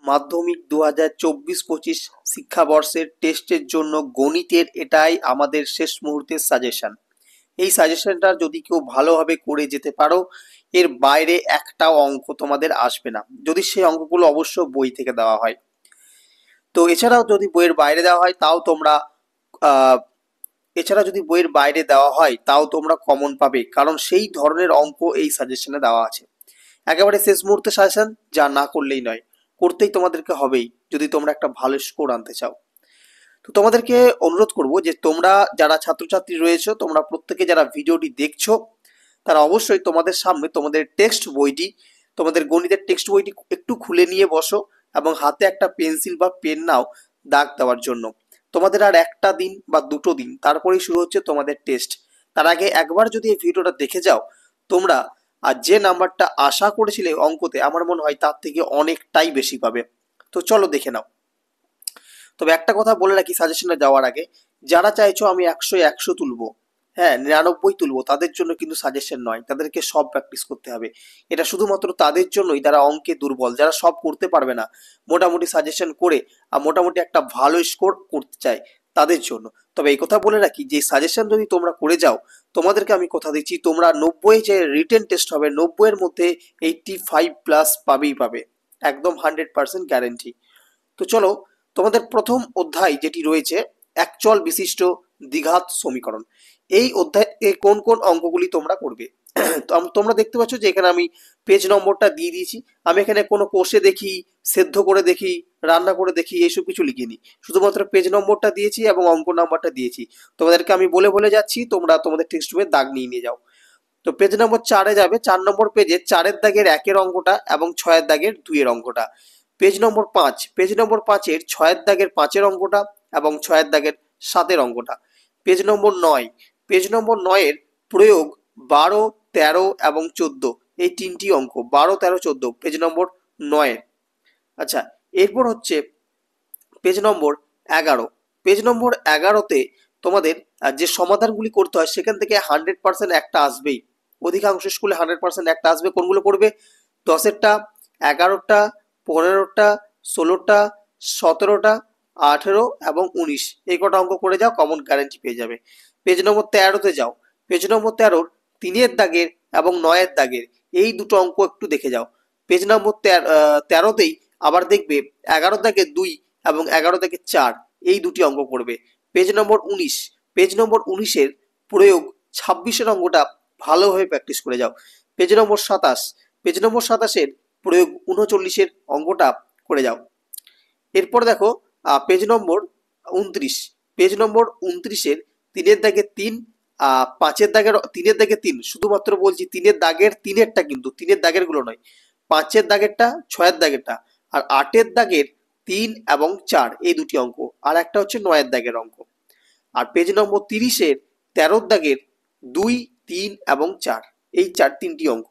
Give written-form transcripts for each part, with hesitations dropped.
মাধ্যমিক 2024-25 শিক্ষাবর্ষের টেস্টের জন্য গণিতের এটাই আমাদের শেষ মুহূর্তের সাজেশন। এই সাজেশনটা যদি কেউ ভালোভাবে করে যেতে পারো, এর বাইরে একটাও অঙ্ক তোমাদের আসবে না, যদি সেই অঙ্কগুলো অবশ্য বই থেকে দেওয়া হয়। তো এছাড়াও যদি বইয়ের বাইরে দেওয়া হয় তাও তোমরা কমন পাবে, কারণ সেই ধরনের অঙ্ক এই সাজেশনে দেওয়া আছে। একেবারে শেষ মুহূর্তে সাজেশন, যা না করলেই নয়, করতেই তোমাদেরকে হবেই যদি তোমরা একটা ভালো স্কোর আনতে চাও। তো তোমাদেরকে অনুরোধ করব যে তোমরা যারা ছাত্রছাত্রী রয়েছে, তোমরা প্রত্যেকে যারা ভিডিওটি দেখছো, তারা অবশ্যই তোমাদের সামনে তোমাদের গণিতের টেক্সট বইটি একটু খুলে নিয়ে বসো এবং হাতে একটা পেন্সিল বা পেন নাও দাগ দেওয়ার জন্য। তোমাদের আর একটা দিন বা দুটো দিন, তারপরেই শুরু হচ্ছে তোমাদের টেস্ট। তার আগে একবার যদি এই ভিডিওটা দেখে যাও, তোমরা আর যে নাম্বারটা আশা করেছিলে অঙ্কতে, আমার মনে হয় তার থেকে অনেকটাই বেশি পাবে। তো চলো দেখে নাও। তবে একটা কথা বলে রাখি সাজেশনে যাওয়ার আগে, যারা চাইছো আমি 100 তুলবো, হ্যাঁ 99 তুলবো, তাদের জন্য কিন্তু সাজেশন নয়, তাদেরকে সব প্র্যাকটিস করতে হবে। এটা শুধুমাত্র তাদের জন্যই যারা অঙ্কে দুর্বল, যারা সব করতে পারবে না, মোটামুটি সাজেশন করে আর মোটামুটি একটা ভালো স্কোর করতে চায়, তাদের জন্য। তবে এই কথা বলে রাখি যে সাজেশন যদি তোমরা করে যাও, তোমাদেরকে আমি কথা দিচ্ছি তোমরা 90 যে রিটেন টেস্ট হবে, 90 এর মধ্যে 85+ পাবেই পাবে, একদম 100% গ্যারেন্টি। তো চলো, তোমাদের প্রথম অধ্যায় যেটি রয়েছে একচল বিশিষ্ট দ্বিঘাত সমীকরণ, এই অধ্যায়ে কোন কোন অঙ্কগুলি তোমরা করবে। তো তোমরা দেখতে পাচ্ছ যে এখানে আমি পেজ নম্বরটা দিয়ে দিয়েছি। আমি এখানে কোনো কোষে দেখি, সেদ্ধ করে দেখি, রান্না করে দেখি, এইসব কিছু লিখিনি, শুধুমাত্র পেজ নম্বরটা দিয়েছি এবং অঙ্ক নাম্বারটা দিয়েছি। তোমাদেরকে আমি বলে বলে যাচ্ছি, তোমরা তোমাদের টেক্সট বইয়ে দাগ নিয়ে যাও। তো পেজ নম্বর 4-এ যাবে, 4 নম্বর পেজে 4-এর দাগের 1-এর অঙ্কটা এবং 6-এর দাগের 2-এর অঙ্কটা। পেজ নম্বর 5-এর 6-এর দাগের 5-এর অঙ্কটা এবং 6-এর দাগের 7-এর অঙ্কটা। পেজ নম্বর 9-এর প্রয়োগ 12, 13 এবং 14, এই তিনটি অঙ্ক 12, 13, 14 পেজ নম্বর 9-এর। আচ্ছা, এরপর হচ্ছে পেজ নম্বর 11। পেজ নম্বর 11-তে তোমাদের যে সমাধানগুলি করতে হয় সেখান থেকে 100% একটা আসবেই, অধিকাংশ স্কুলে 100% একটা আসবে। কোনগুলো করবে? 10-এরটা, 11টা, 15টা, 16টা, 17টা, 18 এবং 19, এই কটা অঙ্ক করে যাও, কমন গ্যারান্টি পেয়ে যাবে। পেজ নম্বর 13-তে যাও, পেজ নম্বর 13-র 3-এর দাগের এবং 9-এর দাগের এই দুটো অঙ্ক একটু দেখে যাও। পেজ নম্বর 13-তেই আবার দেখবে 11 দাগের 2 এবং 11 দাগের 4, এই দুটি অঙ্ক করবে। পেজ নম্বর 19-এর প্রয়োগ 26-এর অঙ্কটা ভালোভাবে প্র্যাকটিস করে যাও। পেজ নম্বর 27-এর প্রয়োগ 39-এর অঙ্কটা করে যাও। এরপর দেখো পেজ নম্বর 29-এর 3-এর দাগের 3, 5-এর দাগের 3-এর দাগের 3, শুধুমাত্র বলছি 3-এর দাগের 3-এরটা, কিন্তু 3-এর দাগের গুলো নয়, 5-এর দাগেরটা, 6-এর দাগেরটা, আর 8-এর দাগের 3 এবং 4, এই দুটি অঙ্ক, আর একটা হচ্ছে 9-এর দাগের অঙ্ক। আর পেজ নম্বর 30-এর 13-র দাগের 2, 3 এবং 4, এই 3টি অঙ্ক।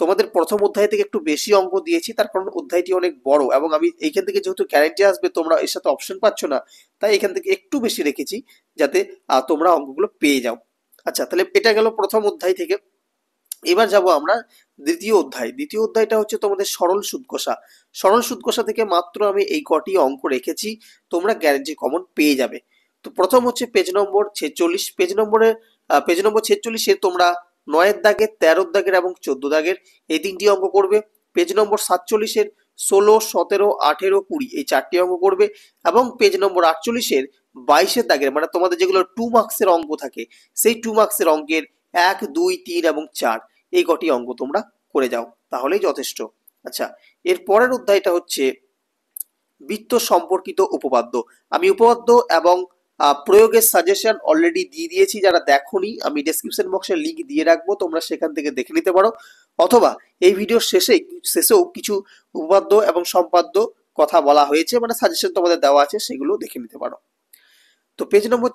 তোমাদের প্রথম অধ্যায় থেকে একটু বেশি অঙ্ক দিয়েছি, তার কারণ অধ্যায়টি অনেক বড় এবং আমি এইখান থেকে যেহেতু গ্যারান্টি আসবে তোমরা এর সাথে অপশন পাচ্ছ না, তাই এখান থেকে একটু বেশি রেখেছি যাতে তোমরা অঙ্কগুলো পেয়ে যাও। আচ্ছা, তাহলে এটা গেল প্রথম অধ্যায় থেকে। এবার যাব আমরা দ্বিতীয় অধ্যায়টা হচ্ছে তোমাদের সরল সুদ কষা। সরল সুদ কষা থেকে মাত্র আমি এই কটি অঙ্ক রেখেছি, তোমরা গ্যারান্টি কমন পেয়ে যাবে। তো প্রথম হচ্ছে পেজ নম্বর 46। পেজ নম্বর 46-এ তোমরা 9-এর দাগের, 13-র দাগের এবং 14 দাগের এই তিনটি অঙ্ক করবে। পেজ নম্বর 47-এর 16, 17, 18, 20 এই 4টি অঙ্ক করবে এবং পেজ নম্বর 48-এর 22-এর দাগের, মানে তোমাদের যেগুলো 2 মার্কসের অঙ্ক থাকে, সেই 2 মার্কসের অঙ্কের 1, 2, 3 এবং 4, এই কটি অঙ্ক তোমরা করে যাও, তাহলেই যথেষ্ট। আচ্ছা, এর পরের অধ্যায়টা হচ্ছে বৃত্ত সম্পর্কিত উপপাদ্য। আমি উপপাদ্য এবং প্রয়োগের সাজেশন অলরেডি দিয়ে দিয়েছি, যারা দেখোনি আমি ডেসক্রিপশন বক্সে লিংক দিয়ে রাখবো, তোমরা সেখান থেকে দেখে নিতে পারো, অথবা এই ভিডিওর শেষেও কিছু উপপাদ্য এবং সম্পাদ্য কথা বলা হয়েছে, মানে সাজেশন তোমাদের দেওয়া আছে, সেগুলো দেখে নিতে পারো। তো পেজ নম্বর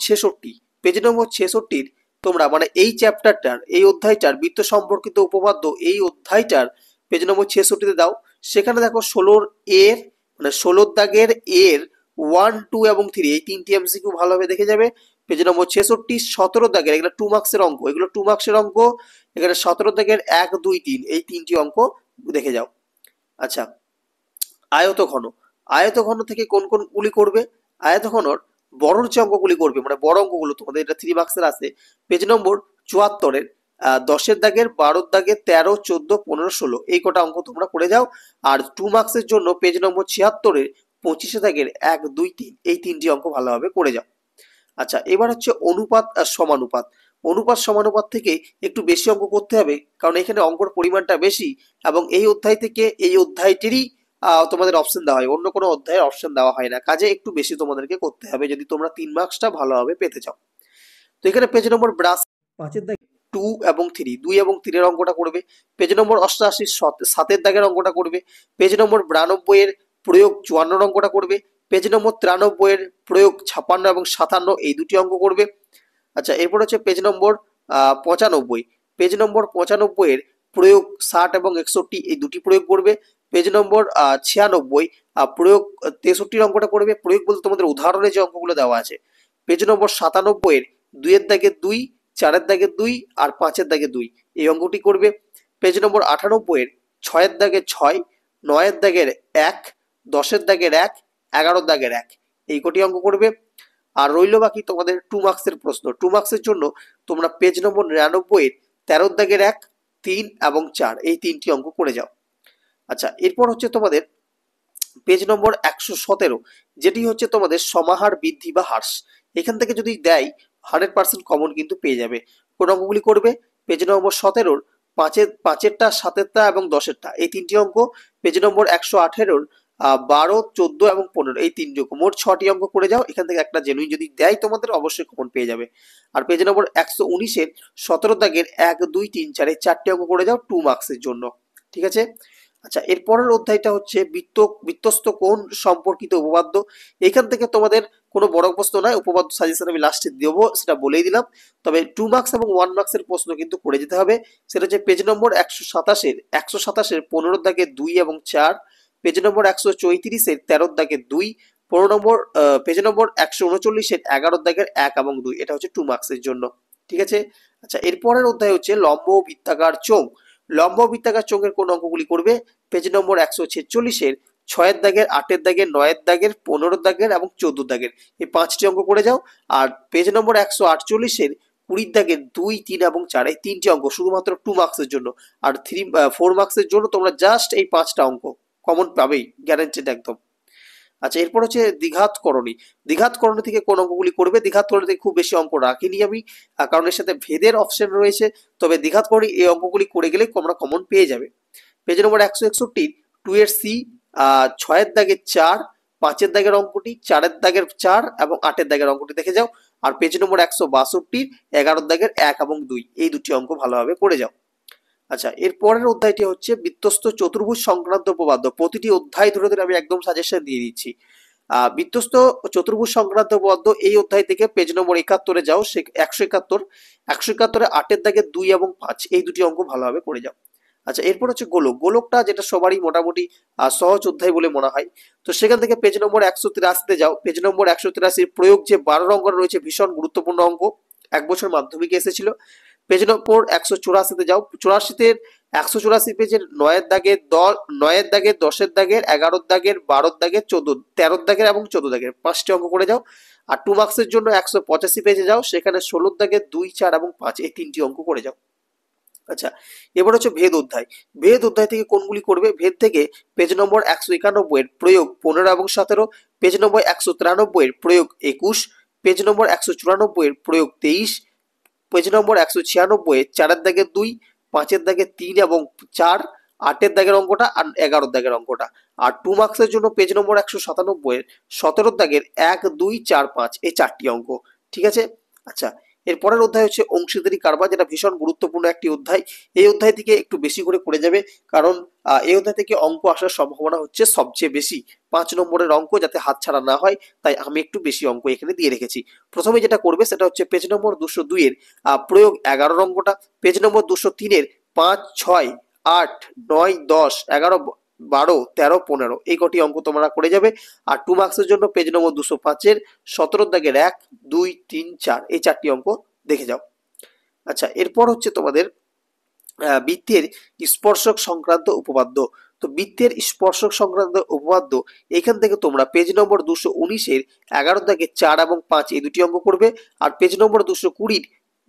66, তোমরা মানে এই চ্যাপ্টারটার, এই অধ্যায়টার বৃত্ত সম্পর্কিত উপপাদ্য, এই অধ্যায়টার পেজ নম্বর 66-তে দাও। সেখানে দেখো 16-র এর, মানে 16-র দাগের এর 1, 2 এবং 3, এই তিনটি এমসিকিউ ভালোভাবে দেখে যাবে। পেজ নম্বর 66, 17-র দাগের, এগুলো 2 মার্কসের অঙ্ক, এগুলো 2 মার্কসের অঙ্ক, এখানে 17-র দাগের 1, 2, 3 এই তিনটি অঙ্ক দেখে যাও। আচ্ছা, আয়তঘন। আয়তঘন থেকে কোন কোনগুলি করবে? আয়তঘনর বড়র যে অঙ্কগুলি করবে, মানে বড় অঙ্কগুলো তোমাদের এটা 3 মার্কসের আছে, পেজ নম্বর 74-এর 10-এর দাগের, 12-র দাগের, 13, 14, 15, 16 এই কটা অঙ্ক তোমরা করে যাও। আর 2 মার্কসের জন্য পেজ নম্বর 76-এর 25-এর দাগের 1, 2, 3 এই 3টি অঙ্ক ভালোভাবে করে যাও। আচ্ছা, এবার হচ্ছে অনুপাত আর সমানুপাত। অনুপাত সমানুপাত থেকে একটু বেশি অঙ্ক করতে হবে, কারণ এখানে অঙ্কর পরিমাণটা বেশি এবং এই অধ্যায় থেকে এই অধ্যায়টিরই তোমাদের অপশন দেওয়া হয়, অন্য কোনো অধ্যায়ের অপশন দেওয়া হয় না, কাজে একটু বেশি তোমাদেরকে করতে হবে যদি তোমরা 3 মার্কসটা ভালোভাবে পেতে চাও। তো এখানে পেজ নম্বর 5-এর দাগে 2 এবং 3, 2 এবং 3 এর অঙ্কটা করবে। পেজ নম্বর 88 7-এর দাগের অঙ্কটা করবে। পেজ নম্বর 92 এর প্রয়োগ 54 অঙ্কটা করবে। পেজ নম্বর 93 এর প্রয়োগ 56 এবং 57 এই দুটি অঙ্ক করবে। আচ্ছা, এরপর হচ্ছে পেজ নম্বর 95, পেজ নম্বর 95 এর প্রয়োগ 60 এবং 61 এই দুটি প্রয়োগ করবে। পেজ নম্বর 96 প্রয়োগ 63 অঙ্কটা করবে। প্রয়োগ বলতে তোমাদের উদাহরণে যে অঙ্কগুলো দেওয়া আছে। পেজ নম্বর 97 এর 2-এর দাগে 2, 4-এর দাগে 2 আর 5-এর দাগে 2 এই অঙ্কটি করবে। পেজ নম্বর 98 এর 6-এর দাগে 6, 9-এর দাগের 1, 10-এর দাগের 1, 11-এর দাগের 1 এই কটি অঙ্ক করবে। আর রইল বাকি তোমাদের 2 মার্কসের প্রশ্ন। 2 মার্কসের জন্য তোমরা পেজ নম্বর 99 এর 13-এর দাগের 1, 3 এবং 4 এই 3টি অঙ্ক করে যাও। আচ্ছা, এরপর হচ্ছে তোমাদের পেজ নম্বর 117, যেটি হচ্ছে তোমাদের সমাহার, বৃদ্ধি বা হ্রাস। এখান থেকে যদি দেয় 100% কমন কিন্তু পেয়ে যাবে। কোন অঙ্কগুলি করবে? পেজ নম্বর 17-র 5-এরটা, 7-এরটা এবং 10-এরটা এই 3টি অঙ্ক। পেজ নম্বর 118-র 12, 14 এবং 15 এই 3টি অঙ্ক, মোট 6টি অঙ্ক করে যাও। এখান থেকে একটা জেনুইন যদি দেয় তোমাদের অবশ্যই কমন পেয়ে যাবে। আর পেজ নম্বর 119-এর 17 দাগের 1, 2, 3, 4 এই 4টি অঙ্ক করে যাও 2 মার্কসের জন্য। ঠিক আছে। আচ্ছা, এরপরের অধ্যায়টা হচ্ছে বৃত্তস্থ কোণ সম্পর্কিত উপপাদ্য। এখান থেকে তোমাদের কোনো বড় প্রশ্ন নয়, উপপাদ্য সাজেশন আমি লাস্টে দেবো, সেটা বলেই দিলাম। তবে 2 মার্কস এবং 1 মার্কসের প্রশ্ন কিন্তু করে যেতে হবে। সেটা হচ্ছে পেজ নম্বর 127-এর 15-এর দাগে 2 এবং 4, পেজ নম্বর 134-এর 13-এর দাগে 2, 15 নম্বর পেজ নম্বর 139-এর 11-এর দাগের 1 এবং 2 এটা হচ্ছে 2 মার্কসের জন্য। ঠিক আছে। আচ্ছা, এরপরের অধ্যায় হচ্ছে লম্ব ও বৃত্তাকার চোঙ। লম্ব বৃত্তাকার চোঙের কোন অঙ্কগুলি করবে? পেজ নম্বর 146-এর 6-এর দাগের, 8-এর দাগের, 9-এর দাগের, 15-এর দাগের এবং 14-এর দাগের এই 5টি অঙ্ক করে যাও। আর পেজ নম্বর 148-এর 20-এর দাগের 2, 3 এবং 4 এই 3টি অঙ্ক শুধুমাত্র 2 মার্কসের জন্য। আর 4 মার্কসের জন্য তোমরা জাস্ট এই 5টা অঙ্ক কমন পাবেই, গ্যারান্টেড একদম। আচ্ছা, এরপর হচ্ছে দ্বিঘাতকরণী। দ্বিঘাতকরণী থেকে কোন অঙ্কগুলি করবে? দ্বিঘাতকরণী থেকে খুব বেশি অঙ্ক রাখিনি আমি, কারণ এর সাথে ভেদের অপশন রয়েছে। তবে দ্বিঘাতকরণী এই অঙ্কগুলি করে গেলে তোমরা কমন পেয়ে যাবে। পেজ নম্বর 161, 2 এর সি, 6-এর দাগের 4, 5-এর দাগের অঙ্কটি, 4-এর দাগের 4 এবং 8-এর দাগের অঙ্কটি দেখে যাও। আর পেজ নম্বর 162, 11-এর দাগের 1 এবং 2 এই দুটি অঙ্ক ভালোভাবে করে যাও। আচ্ছা, এর পরের অধ্যায়টি হচ্ছে বৃত্তস্থ চতুর্ভুজ সংক্রান্ত উপপাদ্য। প্রতিটি অধ্যায় ধরে ধরে আমি একদম সাজেশন দিয়ে দিচ্ছি। বৃত্তস্থ চতুর্ভুজ সংক্রান্ত উপপাদ্য এই অধ্যায় থেকে পেজ নম্বর 71-এ যাও, 171-এ 8-এর দাগের 2 এবং 5 এই দুটি অঙ্ক ভালোভাবে করে যাও। আচ্ছা, এরপর হচ্ছে গোলক। গোলকটা যেটা সবারই মোটামুটি সহজ অধ্যায় বলে মনে হয়, তো সেখান থেকে পেজ নম্বর 183-তে যাও। পেজ নম্বর 183 প্রয়োগ যে 12 অঙ্ক রয়েছে ভীষণ গুরুত্বপূর্ণ অঙ্ক, 1 বছর মাধ্যমিকে এসেছিল। পেজ নম্বর 184-তে যাও। 184 পেজের 9-এর দাগের 10-এর দাগের, 11-এর দাগের, 12-এর দাগের, 13-এর দাগের এবং 14 দাগের 5টি অঙ্ক করে যাও। আর 2 মার্কসের জন্য 185 পেজে যাও, সেখানে 16-এর দাগের 2, 4 এবং 5 এই 3টি অঙ্ক করে যাও। আচ্ছা, এবার হচ্ছে ভেদ অধ্যায়। ভেদ অধ্যায় থেকে কোনগুলি করবে? ভেদ থেকে পেজ নম্বর 191-এর প্রয়োগ 15 এবং 17, পেজ নম্বর 193-এর প্রয়োগ 21, পেজ নম্বর 194-এর প্রয়োগ 23, পেজ নম্বর 196-এর 4-এর দাগের 2, 5-এর দাগের 3 এবং 4, 8-এর দাগের অঙ্কটা আর 11-এর দাগের অঙ্কটা। আর 2 মার্কসের জন্য পেজ নম্বর 197-এর 17-এর দাগের 1, 2, 4, 5 এই 4টি অঙ্ক। ঠিক আছে। আচ্ছা, এর পরের অধ্যায় হচ্ছে অংশীদারি কারবার, যেটা ভীষণ গুরুত্বপূর্ণ একটি অধ্যায়। এই অধ্যায় থেকে একটু বেশি করে যাবে, কারণ এই অধ্যায় থেকে অঙ্ক আসার সম্ভাবনা হচ্ছে সবচেয়ে বেশি। 5 নম্বরের অঙ্ক যাতে হাতছাড়া না হয়, তাই আমি একটু বেশি অঙ্ক এখানে দিয়ে রেখেছি। প্রথমে যেটা করবে সেটা হচ্ছে পেজ নম্বর 202-এর প্রয়োগ 11 অঙ্কটা, পেজ নম্বর 203-এর 5, 6, 8, 9, 10, 11, 12, 13, 15 এই কটি অঙ্ক তোমরা করে যাবে। আর 2 মার্কসের জন্য পেজ নম্বর 205-এর 17-এর দাগের 1, 2, 3, 4 এই 4টি অঙ্ক দেখে যাও। আচ্ছা, এরপর হচ্ছে তোমাদের বৃত্তের স্পর্শক সংক্রান্ত উপপাদ্য। তো তো বৃত্তের স্পর্শক সংক্রান্ত উপপাদ্য এখান থেকে তোমরা পেজ নম্বর 219-এর 11 দাগের 4 এবং 5 এই দুটি অঙ্ক করবে, আর পেজ নম্বর 220-র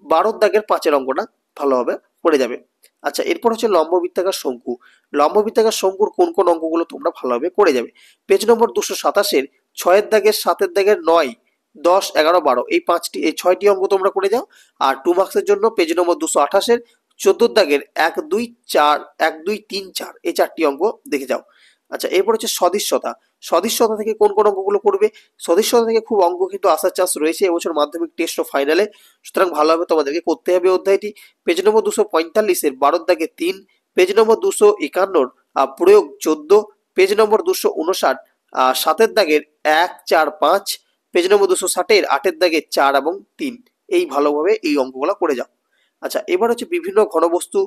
12 দাগের 5-এর অঙ্কটা ভালোভাবে করে যাবে। আচ্ছা, এরপর হচ্ছে লম্ব বৃত্তাকার শঙ্কু। লম্ব বৃত্তাকার শঙ্কুর কোন কোন অঙ্কগুলো তোমরা ভালোভাবে করে যাবে? পেজ নম্বর 227-এর 6-এর দাগের 7-এর দাগের 9, 10, 11, 12 এই 6টি অঙ্ক তোমরা করে যাও। আর 2 মার্কসের জন্য পেজ নম্বর 228-এর 14 দাগের 1, 2, 4, 1, 2, 3, 4 এই 4টি অঙ্ক দেখে যাও। আচ্ছা, এরপর হচ্ছে সদিশ্যতা। সদিশ্যতা থেকে কোন কোন অঙ্কগুলো করবে? সদিশ্যতা থেকে খুব অঙ্ক কিন্তু আসার চান্স রয়েছে এবছর মাধ্যমিক টেস্ট ও ফাইনালে, সুতরাং ভালোভাবে তোমাদেরকে করতে হবে অধ্যায়টি। পেজ নম্বর 245-এর 12 দাগের 3, পেজ নম্বর 251-র প্রয়োগ 14, পেজ নম্বর 259 7-এর দাগের 1, 4, 5, পেজ নম্বর 260-এর 8-এর দাগের 4 এবং 3 এই ভালোভাবে এই অঙ্কগুলো করে যাও। আচ্ছা, এবার হচ্ছে বিভিন্ন ঘনবস্তু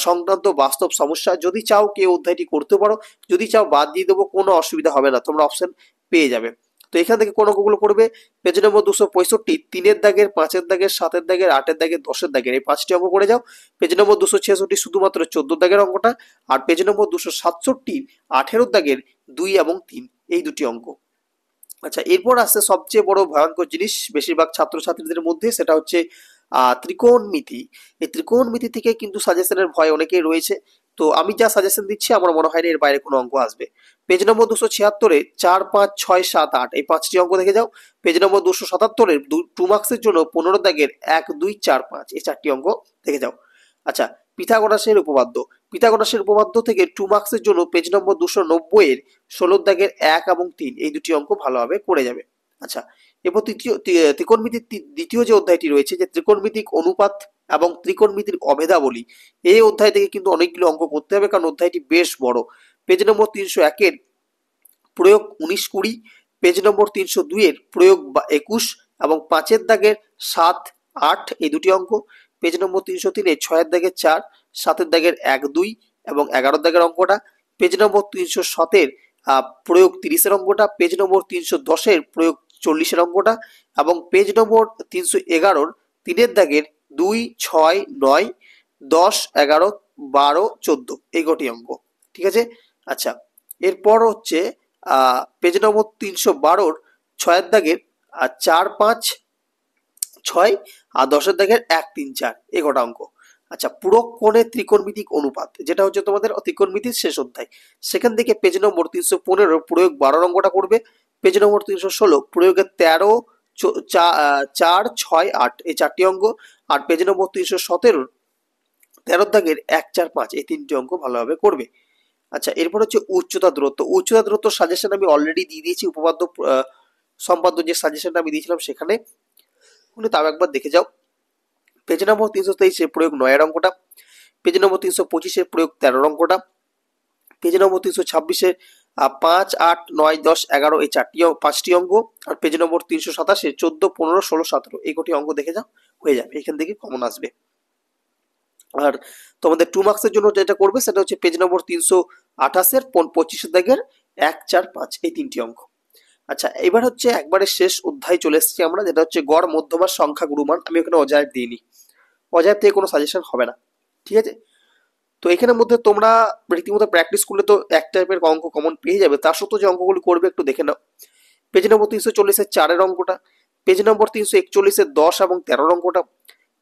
সংক্রান্ত বাস্তব সমস্যা। যদি চাও কেউ অধ্যায়টি করতে পারো, যদি চাও বাদ দিয়ে দেবো, কোনো অসুবিধা হবে না, তোমরা অপশন পেয়ে যাবে। তো এখান থেকে কোন অঙ্কগুলো করবে? পেজ নম্বর 265 3-এর দাগের 5-এর দাগের 7-এর দাগের 8-এর দাগের 10-এর দাগের এই 5টি অঙ্ক করে যাও। পেজ নম্বর 266 শুধুমাত্র 14 দাগের অঙ্কটা, আর পেজ নম্বর 267 18 দাগের 2 এবং 3 এই দুটি অঙ্ক। আচ্ছা, এরপর আসছে সবচেয়ে বড় ভয়ঙ্কর জিনিস বেশিরভাগ ছাত্রছাত্রীদের মধ্যে, সেটা হচ্ছে ত্রিকোণমিতি। এই ত্রিকোণমিতি থেকে কিন্তু সাজেশনের ভয় অনেকেই রয়েছে। তো আমি যা সাজেশন দিচ্ছি আমার মনে হয় না এর বাইরে কোনো অঙ্ক আসবে। পেজ নম্বর 276-এ 4, 5, 6, 7, 8 এই 5টি অঙ্ক দেখে যাও। পেজ নম্বর 277-এর 2 মার্কসের জন্য 15 দাগের 1, 2, 4, 5 এই 4টি অঙ্ক দেখে যাও। আচ্ছা, পিথাগোরাসের উপপাদ্য। পিথাগোরাসের উপপাদ্য থেকে 2 মার্কসের জন্য পেজ নম্বর 290-এর 16 দাগের 1 এবং 3 এই দুটি অঙ্ক ভালোভাবে করে যাবে। আচ্ছা, এরপর ত্রিকোণমিতির দ্বিতীয় যে অধ্যায়টি রয়েছে, যে ত্রিকোণমিতিক অনুপাত এবং ত্রিকোণমিতির অভেদাবলী, এই অধ্যায় থেকে কিন্তু অনেকগুলো অঙ্ক করতে হবে, কারণ অধ্যায়টি বেশ বড়। পেজ নম্বর 301-এর প্রয়োগ 19, 20, পেজ নম্বর 302-এর প্রয়োগ 21 এবং 5-এর দাগের 7, 8 এই দুটি অঙ্ক, পেজ নম্বর 303-এর 6-এর দাগের 4, 7-এর দাগের 1, 2 এবং 11 দাগের অঙ্কটা, পেজ নম্বর 307-এর প্রয়োগ 30-এর অঙ্কটা, পেজ নম্বর 310-এর প্রয়োগ 40-এর অঙ্কটা এবং পেজ নম্বর 311-র 3-এর দাগের 2, 6, 9, 10, 11, 12, 14 এই কটি অঙ্ক। ঠিক আছে। আচ্ছা, এরপর হচ্ছে পেজ নম্বর 312-র 6-এর দাগের 4, 5, 6 আর 10-এর দাগের 1, 3, 4 এই কটা অঙ্ক। আচ্ছা, পূরক কোণের ত্রিকোণমিতিক অনুপাত, যেটা হচ্ছে তোমাদের ত্রিকোণমিতির শেষ অধ্যায়, সেখান থেকে পেজ নম্বর 315-র প্রয়োগ 12 অঙ্কটা করবে, পেজ নম্বর 316 প্রয়োগের 13, 4, 6, 8 এই 4টি অঙ্ক, আর পেজ নম্বর 317-র 13 দাগের 1, 4, 5 এই 3টি অঙ্ক ভালোভাবে করবে। আচ্ছা, এরপর হচ্ছে উচ্চতা দূরত্ব। উচ্চতা দূরত্ব সাজেশন আমি অলরেডি দিয়ে দিয়েছি, উপপাদ্য সম্পাদ্য যে সাজেশনটা আমি দিয়েছিলাম সেখানে, তাও একবার দেখে যাও। পেজ নম্বর 323-এর প্রয়োগ 9-এর অঙ্কটা, পেজ নম্বর 325-এর প্রয়োগ 13-এর অঙ্কটা, পেজ নম্বর 326-এর 5, 8, 9, 10, 11 এই 5টি অঙ্ক, আর পেজ নম্বর 327-এর 14, 15, 16, 17 এই কটি অঙ্ক দেখে যাও, হয়ে যাবে। এখান থেকে কমন আসবে। আর তোমাদের 2 মার্কসের জন্য যেটা করবে সেটা হচ্ছে পেজ নম্বর 328-এর 25-এর দাগের 1, 4, 5 এই 3টি অঙ্ক। আচ্ছা, এবার হচ্ছে একবারে শেষ অধ্যায় চলে এসেছি আমরা, যেটা হচ্ছে গড়, মধ্যমান, সংখ্যা, গুণমান। আমি ওখানে অজায়ব দিইনি, অজায়ব থেকে কোনো সাজেশন হবে না। ঠিক আছে। তো এখানের মধ্যে তোমরা রীতিমতো প্র্যাকটিস করলে তো এক টাইপের অঙ্ক কমন পেয়ে যাবে। তার সত্ত্বেও যে অঙ্কগুলো করবে একটু দেখে নাও। পেজ নম্বর 340-এর 4-এর অঙ্কটা, পেজ নম্বর 341-এর 10 এবং 13-এর অঙ্কটা,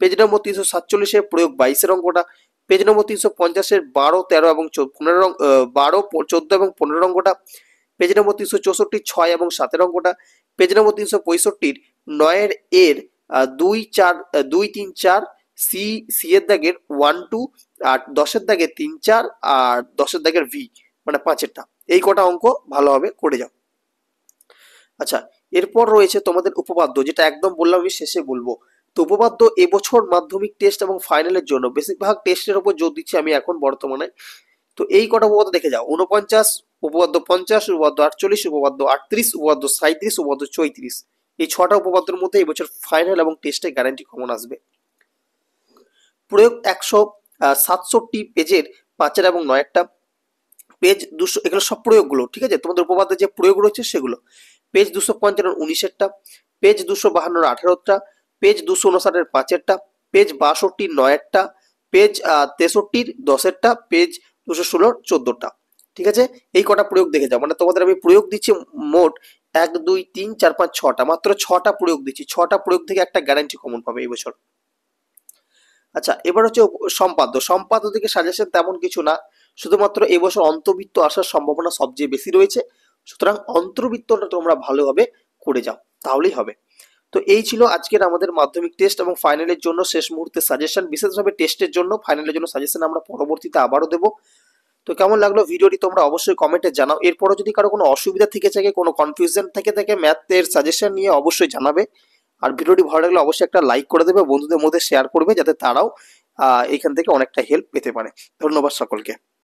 পেজ নম্বর 347-এর প্রয়োগ 22-এর অঙ্কটা, পেজ নম্বর 350-এর 12, 13 এবং 12, 14 এবং 15-এর অঙ্কটা, পেজ নম্বর 364-র 6 এবং 7-এর অঙ্কটা, পেজ নম্বর 365-র 9-এর 2, 4, 2, 3, 4 সি এর দাগের 1, 2 আর 10-এর দাগের 3, 4 আর 10-এর দাগের ভি মানে 5-এরটা, এই কটা অঙ্ক ভালোভাবে করে যাও। আচ্ছা, এরপর রয়েছে তোমাদের উপপাদ্য, যেটা একদম বললাম আমি শেষে বলবো। তো উপপাদ্য এবছর মাধ্যমিক টেস্ট এবং ফাইনালের জন্য বেশিরভাগ টেস্টের উপর জোর দিচ্ছি আমি এখন বর্তমানে। তো এই কটা উপপাদ্য দেখে যাও: 49, উপপাদ্য 50, উপপাদ্য 48, উপপাদ্য 38, উপপাদ্য 37, উপপাদ্য 34 এই 6টা উপপাদ্যের মধ্যে এবছর ফাইনাল এবং টেস্টে গ্যারান্টি কমন আসবে। প্রয়োগ 167 পেজের 5-এর এবং 9-এরটা, পেজ 200 এগুলো সব প্রয়োগগুলো। ঠিক আছে, তোমাদের উপপাদ্যে যে প্রয়োগ রয়েছে সেগুলো। পেজ 255-এর 19-এরটা, পেজ 252-এর 18-টা, পেজ 259-এর 5-এরটা, পেজ 62-র 9-এরটা, পেজ 63-র 10-এরটা, পেজ 216-র 14-টা। ঠিক আছে, এই কটা প্রয়োগ দেখে যাও, মানে তোমাদের আমি প্রয়োগ দিচ্ছি মোট 1 2 3 4 5 6টা, মাত্র 6টা প্রয়োগ দিচ্ছি, 6টা প্রয়োগ থেকে একটা গ্যারান্টি কমন পাবে এই বছর। আচ্ছা, এবার হচ্ছে সম্পাদ্য। সম্পাদ্য থেকে সাজেশন তেমন কিছু না, শুধুমাত্র এবছর অন্তর্বৃত্ত আসার সম্ভাবনা সবচেয়ে বেশি রয়েছে, সুতরাং অন্তর্বৃত্তটা তোমরা ভালোভাবে করে যাও, তাহলেই হবে। তো এই ছিল আজকের আমাদের মাধ্যমিক টেস্ট এবং ফাইনালের জন্য শেষ মুহূর্তে সাজেশন, বিশেষভাবে টেস্টের জন্য। ফাইনালের জন্য সাজেশন আমরা পরবর্তীতে আবারও দেবো। তো কেমন লাগলো ভিডিওটি তোমরা অবশ্যই কমেন্টে জানাও। এরপরও যদি কারো কোনো অসুবিধা থেকে থাকে, কোনো কনফিউশন থেকে থাকে ম্যাথের সাজেশন নিয়ে, অবশ্যই জানাবে। আর ভিডিওটি ভালো লাগলে অবশ্যই একটা লাইক করে দেবে, বন্ধুদের মধ্যে শেয়ার করবে, যাতে তারাও এখান থেকে অনেকটা হেল্প পেতে পারে। ধন্যবাদ সকলকে।